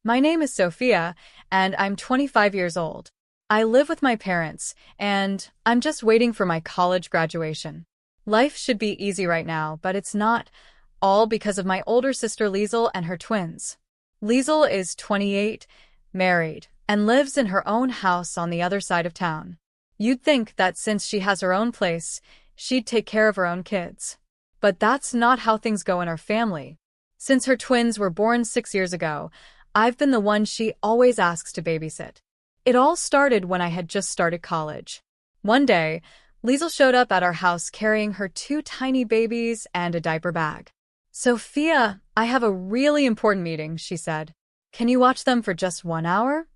My name is Sophia, and I'm 25 years old. I live with my parents, and I'm just waiting for my college graduation. Life should be easy right now, but it's not, all because of my older sister Liesel and her twins. Liesel is 28, married, and lives in her own house on the other side of town. You'd think that since she has her own place, she'd take care of her own kids. But that's not how things go in our family. Since her twins were born 6 years ago, I've been the one she always asks to babysit. It all started when I had just started college. One day, Liesel showed up at our house carrying her two tiny babies and a diaper bag. "Sophia, I have a really important meeting," she said. "Can you watch them for just 1 hour?"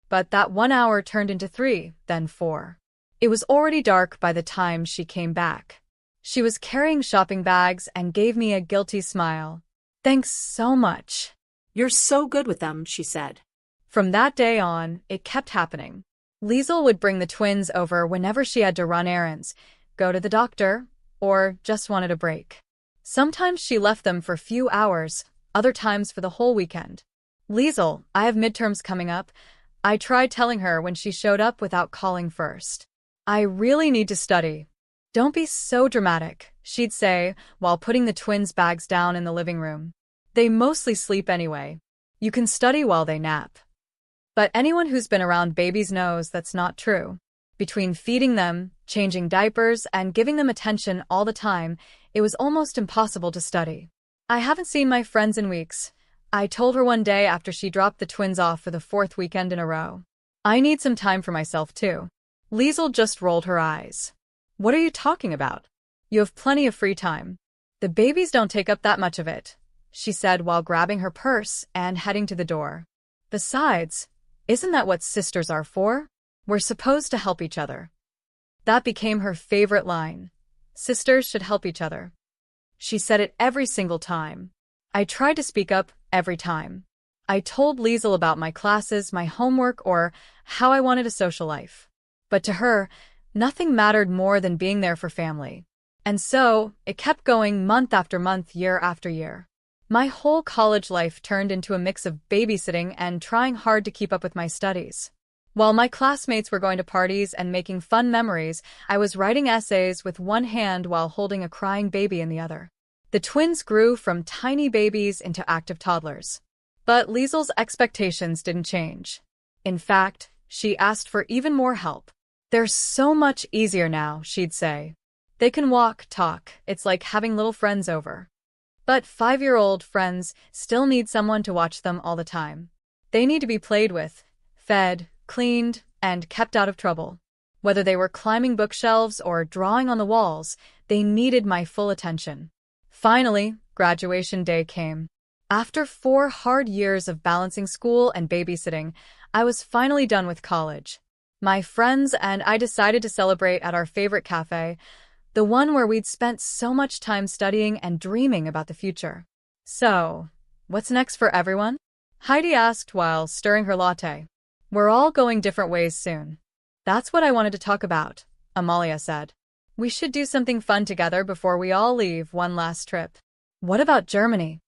But that 1 hour turned into 3, then 4. It was already dark by the time she came back. She was carrying shopping bags and gave me a guilty smile. "Thanks so much." "You're so good with them," she said. From that day on, it kept happening. Liesel would bring the twins over whenever she had to run errands, go to the doctor, or just wanted a break. Sometimes she left them for a few hours, other times for the whole weekend. "Liesel, I have midterms coming up," I tried telling her when she showed up without calling first. "I really need to study." "Don't be so dramatic," she'd say, while putting the twins' bags down in the living room. "They mostly sleep anyway. You can study while they nap." But anyone who's been around babies knows that's not true. Between feeding them, changing diapers, and giving them attention all the time, it was almost impossible to study. "I haven't seen my friends in weeks," I told her one day after she dropped the twins off for the 4th weekend in a row. "I need some time for myself, too." Liesel just rolled her eyes. "What are you talking about? You have plenty of free time. The babies don't take up that much of it," she said while grabbing her purse and heading to the door. "Besides, isn't that what sisters are for? We're supposed to help each other." That became her favorite line. Sisters should help each other. She said it every single time. I tried to speak up every time. I told Liesel about my classes, my homework, or how I wanted a social life. But to her, nothing mattered more than being there for family. And so, it kept going month after month, year after year. My whole college life turned into a mix of babysitting and trying hard to keep up with my studies. While my classmates were going to parties and making fun memories, I was writing essays with one hand while holding a crying baby in the other. The twins grew from tiny babies into active toddlers. But Liesel's expectations didn't change. In fact, she asked for even more help. "They're so much easier now," she'd say. "They can walk, talk, it's like having little friends over." But 5-year-old friends still need someone to watch them all the time. They need to be played with, fed, cleaned, and kept out of trouble. Whether they were climbing bookshelves or drawing on the walls, they needed my full attention. Finally, graduation day came. After 4 hard years of balancing school and babysitting, I was finally done with college. My friends and I decided to celebrate at our favorite cafe, the one where we'd spent so much time studying and dreaming about the future. "So, what's next for everyone?" Heidi asked while stirring her latte. "We're all going different ways soon." "That's what I wanted to talk about," Amalia said. "We should do something fun together before we all leave one last trip." "What about Germany?"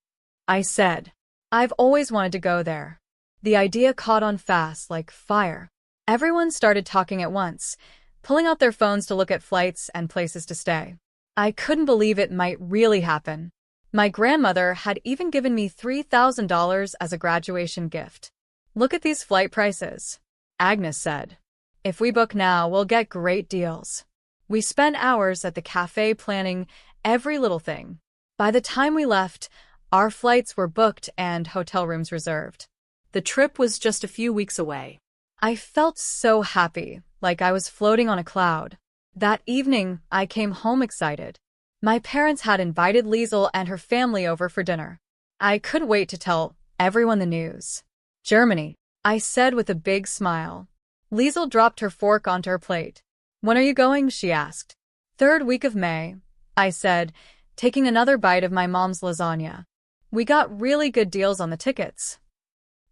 I said. "I've always wanted to go there." The idea caught on fast like fire. Everyone started talking at once, pulling out their phones to look at flights and places to stay. I couldn't believe it might really happen. My grandmother had even given me $3,000 as a graduation gift. "Look at these flight prices," Agnes said. "If we book now, we'll get great deals." We spent hours at the cafe planning every little thing. By the time we left, our flights were booked and hotel rooms reserved. The trip was just a few weeks away. I felt so happy, like I was floating on a cloud. That evening, I came home excited. My parents had invited Liesel and her family over for dinner. I couldn't wait to tell everyone the news. "Germany," I said with a big smile. Liesel dropped her fork onto her plate. "When are you going?" she asked. "3rd week of May," I said, taking another bite of my mom's lasagna. "We got really good deals on the tickets."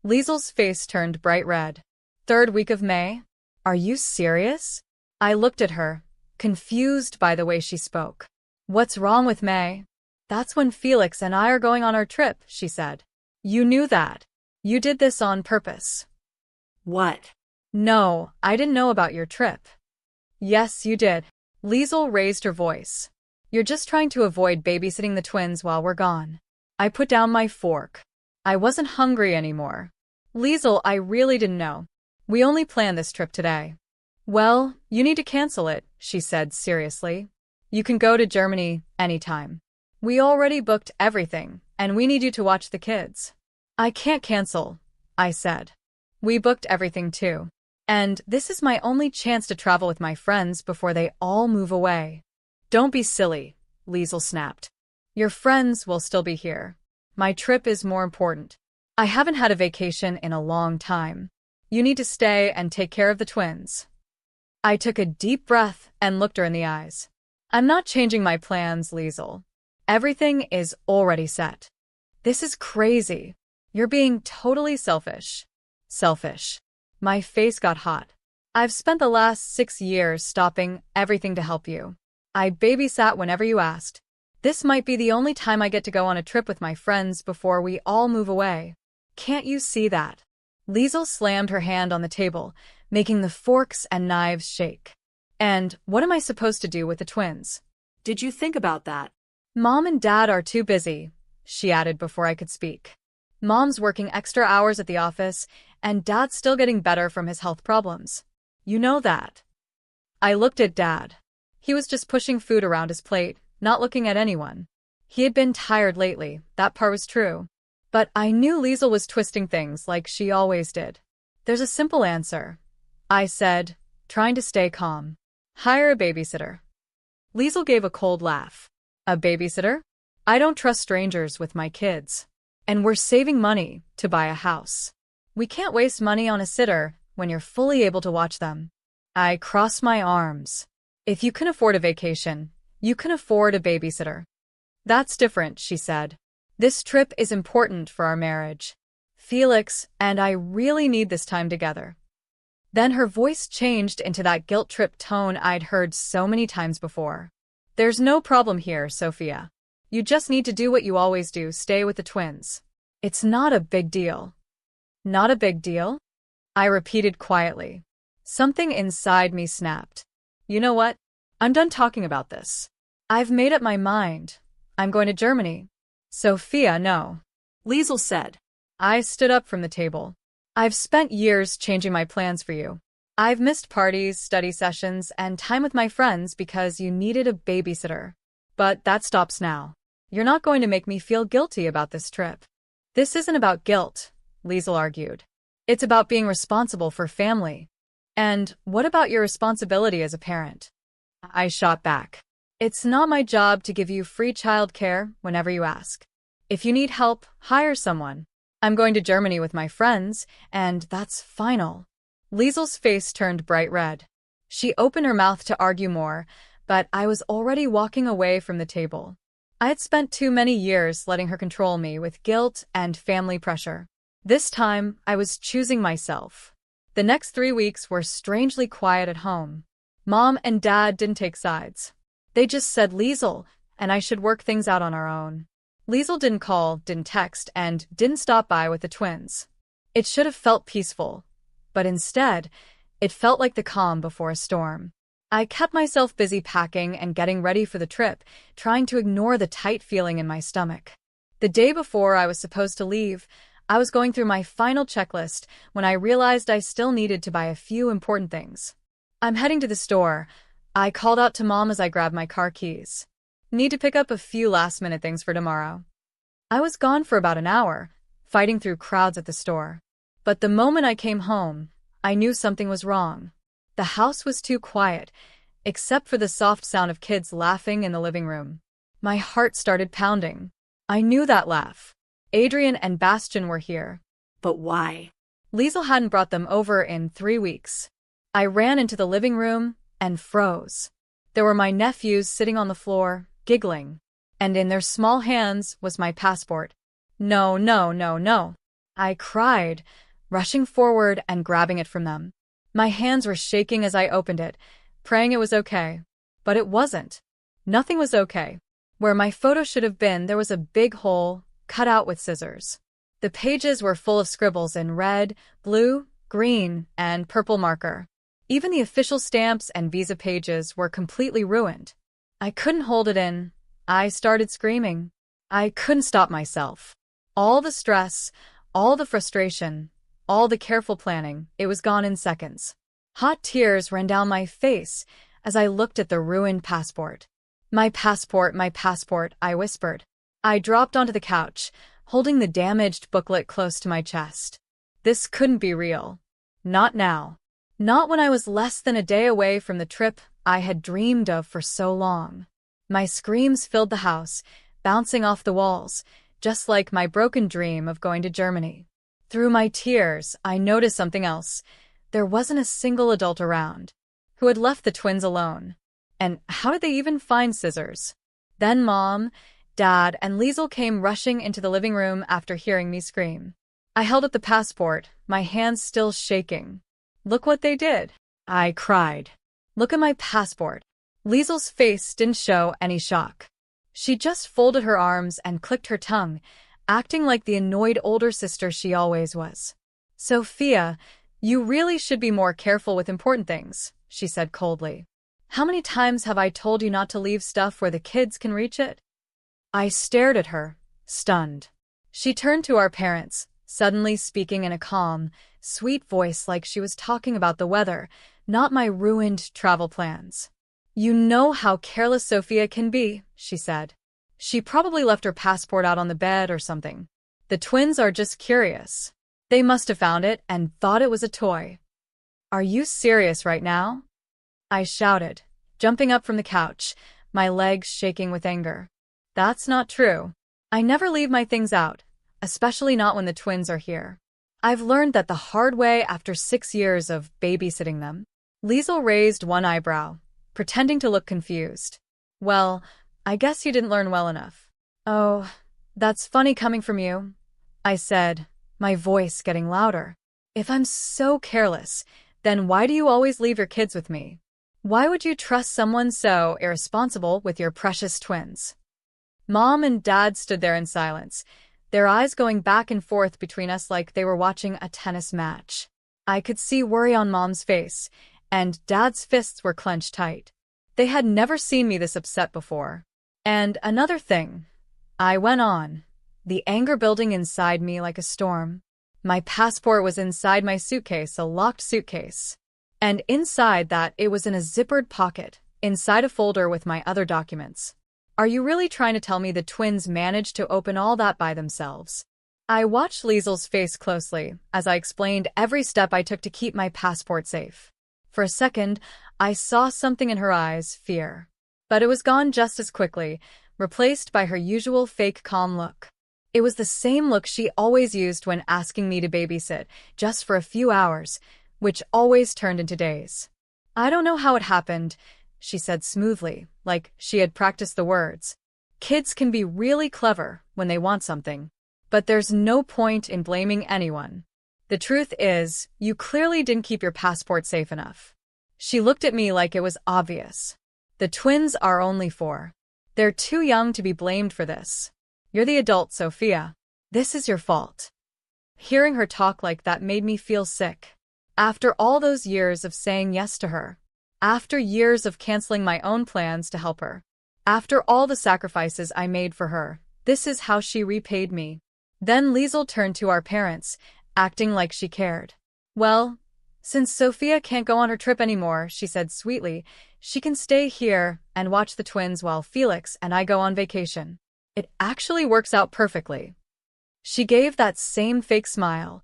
Liesel's face turned bright red. "3rd week of May? Are you serious?" I looked at her, confused by the way she spoke. "What's wrong with May?" "That's when Felix and I are going on our trip," she said. "You knew that?" You did this on purpose. What? No, I didn't know about your trip. Yes, you did. Liesel raised her voice. You're just trying to avoid babysitting the twins while we're gone. I put down my fork. I wasn't hungry anymore. Liesel, I really didn't know. We only planned this trip today. Well, you need to cancel it, she said seriously. You can go to Germany anytime. We already booked everything, and we need you to watch the kids. I can't cancel, I said. We booked everything too. And this is my only chance to travel with my friends before they all move away. Don't be silly, Liesel snapped. Your friends will still be here. My trip is more important. I haven't had a vacation in a long time. You need to stay and take care of the twins. I took a deep breath and looked her in the eyes. I'm not changing my plans, Liesel. Everything is already set. This is crazy. You're being totally selfish. Selfish. My face got hot. I've spent the last 6 years stopping everything to help you. I babysat whenever you asked. This might be the only time I get to go on a trip with my friends before we all move away. Can't you see that? Liesel slammed her hand on the table, making the forks and knives shake. And what am I supposed to do with the twins? Did you think about that? Mom and Dad are too busy, she added before I could speak. Mom's working extra hours at the office, and Dad's still getting better from his health problems. You know that. I looked at Dad. He was just pushing food around his plate, not looking at anyone. He had been tired lately, that part was true. But I knew Liesel was twisting things like she always did. There's a simple answer, I said, trying to stay calm. Hire a babysitter. Liesel gave a cold laugh. A babysitter? I don't trust strangers with my kids. And we're saving money to buy a house. We can't waste money on a sitter when you're fully able to watch them. I crossed my arms. If you can afford a vacation, you can afford a babysitter. That's different, she said. This trip is important for our marriage. Felix and I really need this time together. Then her voice changed into that guilt trip tone I'd heard so many times before. There's no problem here, Sophia. You just need to do what you always do, stay with the twins. It's not a big deal. Not a big deal? I repeated quietly. Something inside me snapped. You know what? I'm done talking about this. I've made up my mind. I'm going to Germany. Sophia, no. Liesel said. I stood up from the table. I've spent years changing my plans for you. I've missed parties, study sessions, and time with my friends because you needed a babysitter. But that stops now. You're not going to make me feel guilty about this trip. This isn't about guilt, Liesel argued. It's about being responsible for family. And what about your responsibility as a parent? I shot back. It's not my job to give you free childcare whenever you ask. If you need help, hire someone. I'm going to Germany with my friends, and that's final. Liesel's face turned bright red. She opened her mouth to argue more, but I was already walking away from the table. I had spent too many years letting her control me with guilt and family pressure. This time, I was choosing myself. The next 3 weeks were strangely quiet at home. Mom and Dad didn't take sides. They just said Liesel, and I should work things out on our own. Liesel didn't call, didn't text, and didn't stop by with the twins. It should have felt peaceful, but instead, it felt like the calm before a storm. I kept myself busy packing and getting ready for the trip, trying to ignore the tight feeling in my stomach. The day before I was supposed to leave, I was going through my final checklist when I realized I still needed to buy a few important things. I'm heading to the store. I called out to Mom as I grabbed my car keys. Need to pick up a few last-minute things for tomorrow. I was gone for about an hour, fighting through crowds at the store. But the moment I came home, I knew something was wrong. The house was too quiet, except for the soft sound of kids laughing in the living room. My heart started pounding. I knew that laugh. Adrian and Bastian were here. But why? Liesel hadn't brought them over in 3 weeks. I ran into the living room and froze. There were my nephews sitting on the floor, giggling. And in their small hands was my passport. No, no, no, no. I cried, rushing forward and grabbing it from them. My hands were shaking as I opened it, praying it was okay. But it wasn't. Nothing was okay. Where my photo should have been, there was a big hole, cut out with scissors. The pages were full of scribbles in red, blue, green, and purple marker. Even the official stamps and visa pages were completely ruined. I couldn't hold it in. I started screaming. I couldn't stop myself. All the stress, all the frustration, all the careful planning, it was gone in seconds. Hot tears ran down my face as I looked at the ruined passport. My passport, I whispered. I dropped onto the couch, holding the damaged booklet close to my chest. This couldn't be real. Not now. Not when I was less than a day away from the trip I had dreamed of for so long. My screams filled the house, bouncing off the walls, just like my broken dream of going to Germany. Through my tears, I noticed something else. There wasn't a single adult around. Who had left the twins alone? And how did they even find scissors? Then Mom, Dad, and Liesel came rushing into the living room after hearing me scream. I held up the passport, my hands still shaking. Look what they did, I cried. Look at my passport. Liesel's face didn't show any shock. She just folded her arms and clicked her tongue, acting like the annoyed older sister she always was. Sophia, you really should be more careful with important things, she said coldly. How many times have I told you not to leave stuff where the kids can reach it? I stared at her, stunned. She turned to our parents, suddenly speaking in a calm, sweet voice like she was talking about the weather, not my ruined travel plans. You know how careless Sophia can be, she said. She probably left her passport out on the bed or something. The twins are just curious. They must have found it and thought it was a toy. Are you serious right now? I shouted, jumping up from the couch, my legs shaking with anger. That's not true. I never leave my things out, especially not when the twins are here. I've learned that the hard way after 6 years of babysitting them. Liesel raised one eyebrow, pretending to look confused. Well, I guess you didn't learn well enough. Oh, that's funny coming from you, I said, my voice getting louder. If I'm so careless, then why do you always leave your kids with me? Why would you trust someone so irresponsible with your precious twins? Mom and Dad stood there in silence, their eyes going back and forth between us like they were watching a tennis match. I could see worry on Mom's face, and Dad's fists were clenched tight. They had never seen me this upset before. And another thing, I went on, the anger building inside me like a storm. My passport was inside my suitcase, a locked suitcase. And inside that, it was in a zippered pocket, inside a folder with my other documents. Are you really trying to tell me the twins managed to open all that by themselves? I watched Liesel's face closely as I explained every step I took to keep my passport safe. For a second, I saw something in her eyes, fear. But it was gone just as quickly, replaced by her usual fake calm look. It was the same look she always used when asking me to babysit, just for a few hours, which always turned into days. I don't know how it happened, she said smoothly, like she had practiced the words. Kids can be really clever when they want something, but there's no point in blaming anyone. The truth is, you clearly didn't keep your passport safe enough. She looked at me like it was obvious. The twins are only 4. They're too young to be blamed for this. You're the adult, Sophia. This is your fault. Hearing her talk like that made me feel sick. After all those years of saying yes to her, after years of canceling my own plans to help her, after all the sacrifices I made for her, this is how she repaid me. Then Liesel turned to our parents, acting like she cared. Well, since Sophia can't go on her trip anymore, she said sweetly, she can stay here and watch the twins while Felix and I go on vacation. It actually works out perfectly. She gave that same fake smile,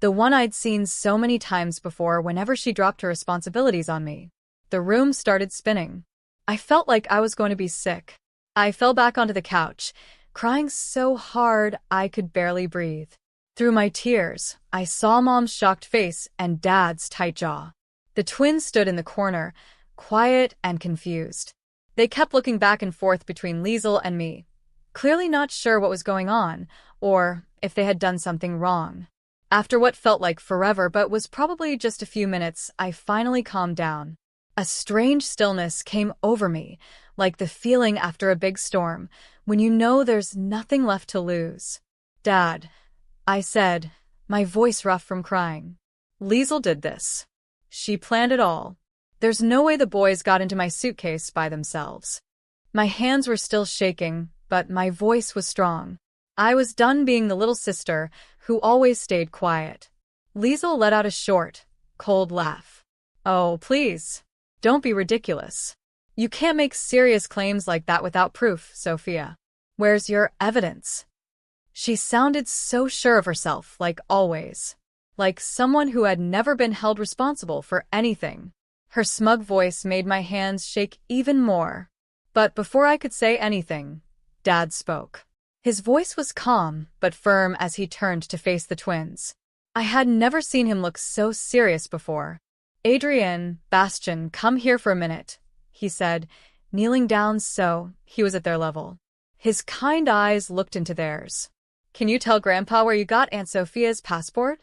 the one I'd seen so many times before whenever she dropped her responsibilities on me. The room started spinning. I felt like I was going to be sick. I fell back onto the couch, crying so hard I could barely breathe. Through my tears, I saw Mom's shocked face and Dad's tight jaw. The twins stood in the corner, quiet and confused. They kept looking back and forth between Liesel and me, clearly not sure what was going on, or if they had done something wrong. After what felt like forever but was probably just a few minutes, I finally calmed down. A strange stillness came over me, like the feeling after a big storm, when you know there's nothing left to lose. Dad, I said, my voice rough from crying. Liesel did this. She planned it all. There's no way the boys got into my suitcase by themselves. My hands were still shaking, but my voice was strong. I was done being the little sister who always stayed quiet. Liesel let out a short, cold laugh. Oh, please. Don't be ridiculous. You can't make serious claims like that without proof, Sophia. Where's your evidence? She sounded so sure of herself, like always. Like someone who had never been held responsible for anything. Her smug voice made my hands shake even more. But before I could say anything, Dad spoke. His voice was calm but firm as he turned to face the twins. I had never seen him look so serious before. Adrienne, Bastian, come here for a minute, he said, kneeling down so he was at their level. His kind eyes looked into theirs. Can you tell Grandpa where you got Aunt Sophia's passport?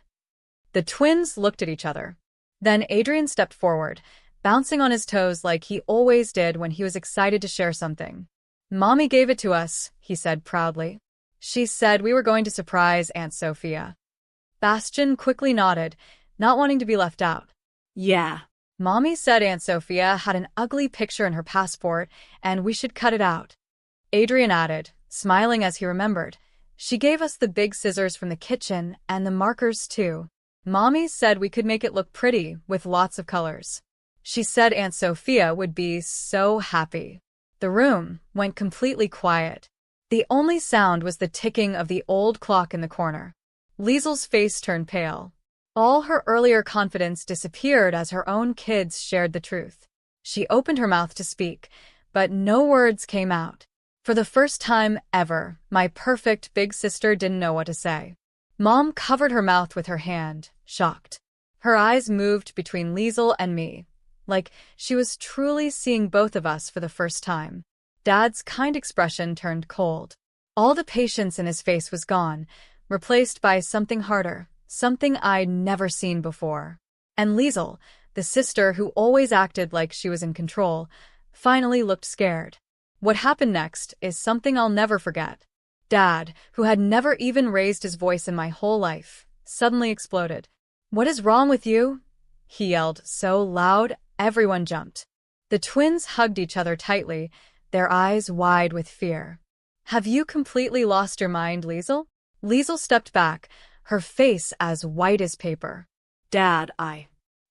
The twins looked at each other. Then Adrian stepped forward, bouncing on his toes like he always did when he was excited to share something. Mommy gave it to us, he said proudly. She said we were going to surprise Aunt Sophia. Bastian quickly nodded, not wanting to be left out. Yeah. Mommy said Aunt Sophia had an ugly picture in her passport and we should cut it out. Adrian added, smiling as he remembered. She gave us the big scissors from the kitchen and the markers too. Mommy said we could make it look pretty with lots of colors. She said Aunt Sophia would be so happy. The room went completely quiet. The only sound was the ticking of the old clock in the corner. Liesel's face turned pale. All her earlier confidence disappeared as her own kids shared the truth. She opened her mouth to speak, but no words came out. For the first time ever, my perfect big sister didn't know what to say. Mom covered her mouth with her hand, shocked. Her eyes moved between Liesel and me, like she was truly seeing both of us for the first time. Dad's kind expression turned cold. All the patience in his face was gone, replaced by something harder, something I'd never seen before. And Liesel, the sister who always acted like she was in control, finally looked scared. What happened next is something I'll never forget. Dad, who had never even raised his voice in my whole life, suddenly exploded. What is wrong with you? He yelled so loud, everyone jumped. The twins hugged each other tightly, their eyes wide with fear. Have you completely lost your mind, Liesel? Liesel stepped back, her face as white as paper. Dad,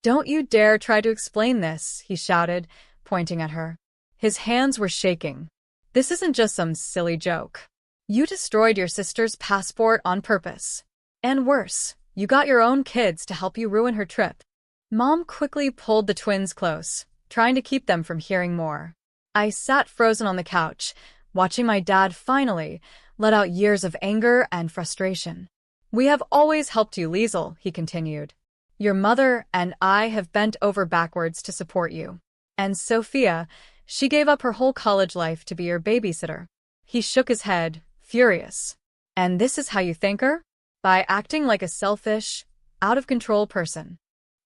Don't you dare try to explain this, he shouted, pointing at her. His hands were shaking. This isn't just some silly joke. You destroyed your sister's passport on purpose. And worse, you got your own kids to help you ruin her trip. Mom quickly pulled the twins close, trying to keep them from hearing more. I sat frozen on the couch, watching my dad finally let out years of anger and frustration. We have always helped you, Liesel, he continued. Your mother and I have bent over backwards to support you. And Sophia, she gave up her whole college life to be your babysitter. He shook his head, furious. And this is how you thank her? By acting like a selfish, out-of-control person.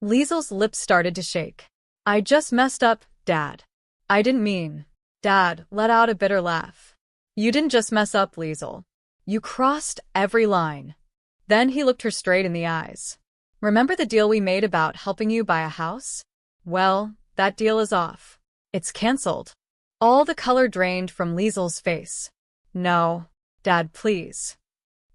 Liesel's lips started to shake. I just messed up, Dad. I didn't mean. Dad let out a bitter laugh. You didn't just mess up, Liesel. You crossed every line. Then he looked her straight in the eyes. Remember the deal we made about helping you buy a house? Well, that deal is off. It's cancelled. All the color drained from Liesel's face. No, Dad, please.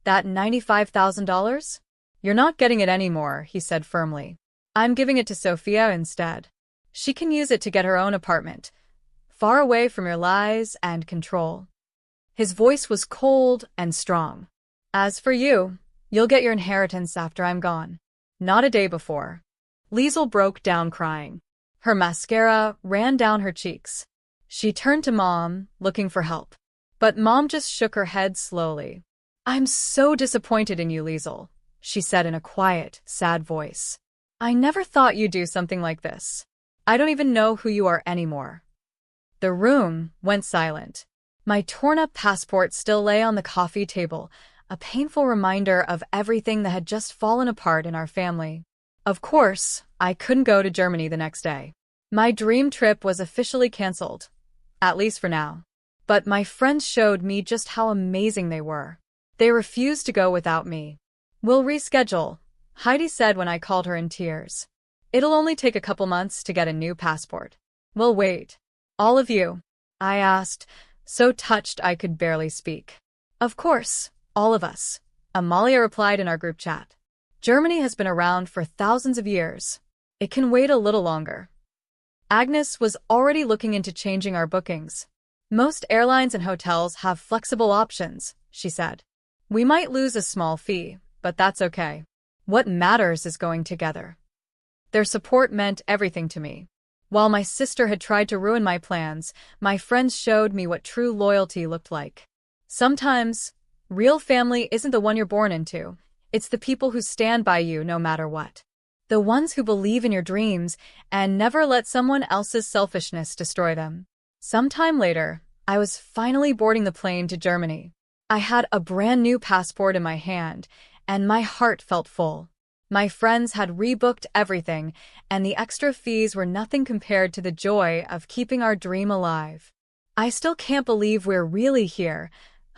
That $95,000? You're not getting it anymore, he said firmly. I'm giving it to Sophia instead. She can use it to get her own apartment, far away from your lies and control. His voice was cold and strong. As for you, you'll get your inheritance after I'm gone. Not a day before. Liesel broke down crying. Her mascara ran down her cheeks. She turned to Mom, looking for help. But Mom just shook her head slowly. I'm so disappointed in you, Liesel, she said in a quiet, sad voice. I never thought you'd do something like this. I don't even know who you are anymore. The room went silent. My torn-up passport still lay on the coffee table, a painful reminder of everything that had just fallen apart in our family. Of course, I couldn't go to Germany the next day. My dream trip was officially canceled, at least for now. But my friends showed me just how amazing they were. They refused to go without me. We'll reschedule, Heidi said when I called her in tears. It'll only take a couple months to get a new passport. We'll wait. All of you? I asked, so touched I could barely speak. Of course, all of us, Amalia replied in our group chat. Germany has been around for thousands of years. It can wait a little longer. Agnes was already looking into changing our bookings. Most airlines and hotels have flexible options, she said. We might lose a small fee, but that's okay. What matters is going together. Their support meant everything to me. While my sister had tried to ruin my plans, my friends showed me what true loyalty looked like. Sometimes, real family isn't the one you're born into. It's the people who stand by you no matter what. The ones who believe in your dreams and never let someone else's selfishness destroy them. Sometime later, I was finally boarding the plane to Germany. I had a brand new passport in my hand, and my heart felt full. My friends had rebooked everything, and the extra fees were nothing compared to the joy of keeping our dream alive. I still can't believe we're really here,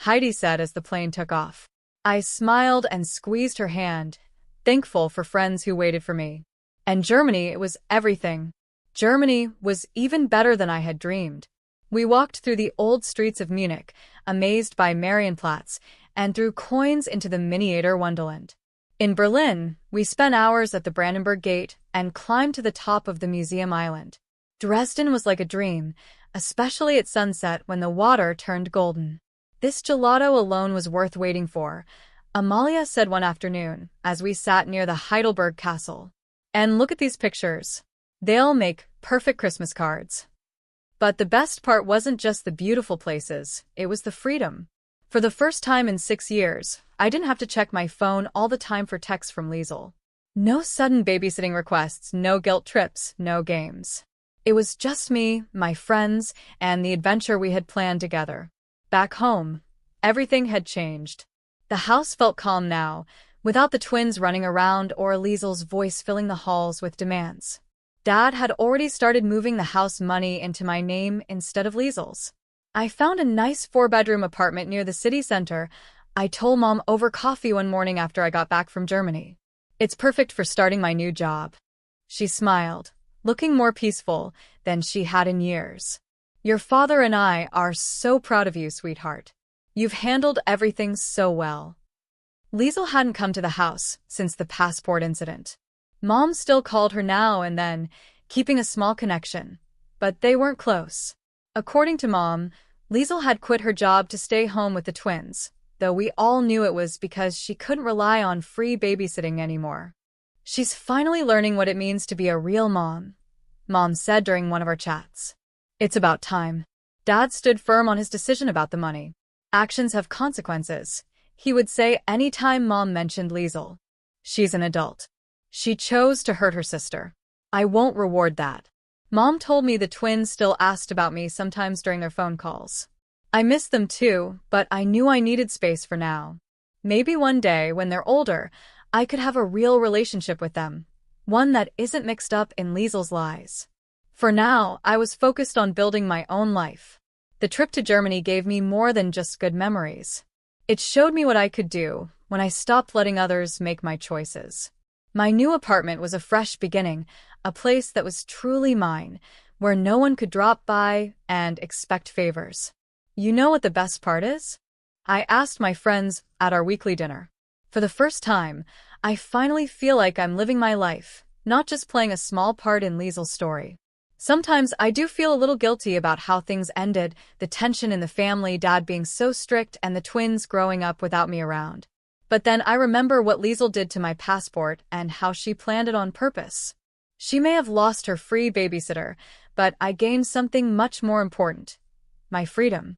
Heidi said as the plane took off. I smiled and squeezed her hand, thankful for friends who waited for me. And Germany, it was everything. Germany was even better than I had dreamed. We walked through the old streets of Munich, amazed by Marienplatz, and threw coins into the miniature Wonderland. In Berlin, we spent hours at the Brandenburg Gate and climbed to the top of the Museum Island. Dresden was like a dream, especially at sunset when the water turned golden. This gelato alone was worth waiting for, Amalia said one afternoon as we sat near the Heidelberg Castle. And look at these pictures. They'll make perfect Christmas cards. But the best part wasn't just the beautiful places, it was the freedom. For the first time in 6 years, I didn't have to check my phone all the time for texts from Liesl. No sudden babysitting requests, no guilt trips, no games. It was just me, my friends, and the adventure we had planned together. Back home, everything had changed. The house felt calm now, without the twins running around or Liesl's voice filling the halls with demands. Dad had already started moving the house money into my name instead of Liesl's. I found a nice 4-bedroom apartment near the city center. I told Mom over coffee one morning after I got back from Germany. It's perfect for starting my new job. She smiled, looking more peaceful than she had in years. Your father and I are so proud of you, sweetheart. You've handled everything so well. Liesl hadn't come to the house since the passport incident. Mom still called her now and then, keeping a small connection, but they weren't close. According to Mom, Liesl had quit her job to stay home with the twins, though we all knew it was because she couldn't rely on free babysitting anymore. She's finally learning what it means to be a real mom, Mom said during one of our chats. It's about time. Dad stood firm on his decision about the money. Actions have consequences, he would say any time Mom mentioned Liesl. She's an adult. She chose to hurt her sister. I won't reward that. Mom told me the twins still asked about me sometimes during their phone calls. I missed them too, but I knew I needed space for now. Maybe one day, when they're older, I could have a real relationship with them, one that isn't mixed up in Liesl's lies. For now, I was focused on building my own life. The trip to Germany gave me more than just good memories. It showed me what I could do when I stopped letting others make my choices. My new apartment was a fresh beginning, a place that was truly mine, where no one could drop by and expect favors. You know what the best part is? I asked my friends at our weekly dinner. For the first time, I finally feel like I'm living my life, not just playing a small part in Liesl's story. Sometimes I do feel a little guilty about how things ended, the tension in the family, Dad being so strict and the twins growing up without me around. But then I remember what Liesl did to my passport and how she planned it on purpose. She may have lost her free babysitter, but I gained something much more important: my freedom.